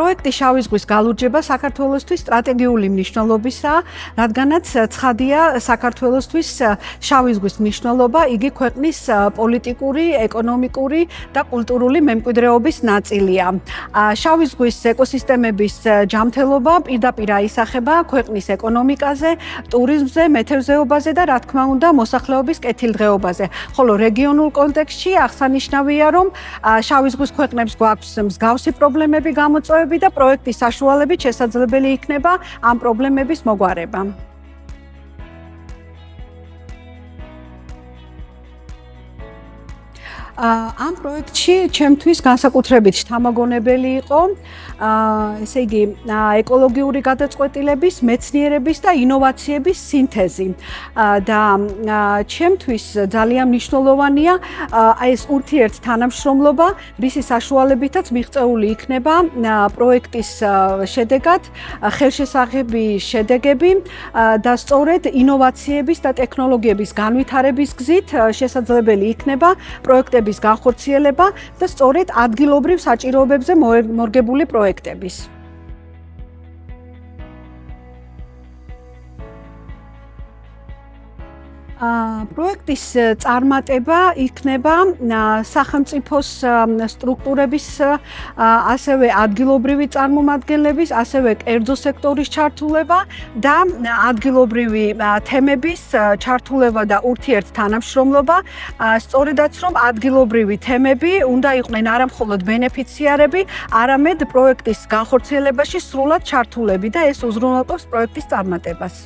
პროექტი შავი ზღვის გალურჯება საქართველოსთვის სტრატეგიული მნიშვნელობისაა, რადგანაც ცხადია საქართველოსთვის შავი ზღვის მნიშვნელობა, იგი ქვეყნის პოლიტიკური, ეკონომიკური და კულტურული მემკვიდრეობის ნაწილია. შავი ზღვის ეკოსისტემების ჯანმრთელობა პირდაპირ აისახება ქვეყნის ეკონომიკაზე, ტურიზმზე, მეთევზეობაზე და რა თქმა უნდა მოსახლეობის კეთილდღეობაზე. ხოლო რეგიონულ კონტექსტში აღსანიშნავია, რომ შავი ზღვის ქვეყნებს გვაქვს მსგავსი პრობლემები გამოწვევები და პროექტის საშუალებით შესაძლებელი იქნება ამ პრობლემების მოგვარება. ამ პროექტში ჩემთვის განსაკუთრებით შთამაგონებელი იყო ესე იგი ეკოლოგიური გადაწყვეტილების, მეცნიერების და ინოვაციების სინთეზი. და ჩემთვის ძალიან მნიშვნელოვანია ეს ურთიერთთანამშრომლობა, რისი საშუალებითაც მიღწეული იქნება პროექტის შედეგად ხელშესახები შედეგები და სწორედ ინოვაციების და ტექნოლოგიების განვითარების გზით შესაძლებელი იქნება პროექტების განხორციელება და სწორედ ადგილობრივ საჭიროებებზე მორგებული პროექტების. პროექტის წარმატება იქნება სახელმწიფოს სტრუქტურების, ასევე ადგილობრივი წარმომადგენლების, ასევე კერძო სექტორის ჩართულება და ადგილობრივი თემების ჩართულება და ურთიერთთანამშრომლობა, სწორედაც რომ ადგილობრივი თემები უნდა იყვნენ არა მხოლოდ ბენეფიციარები, არამედ პროექტის განხორციელებაში სრულად ჩართულები და ეს უზრუნველყოფს პროექტის წარმატებას.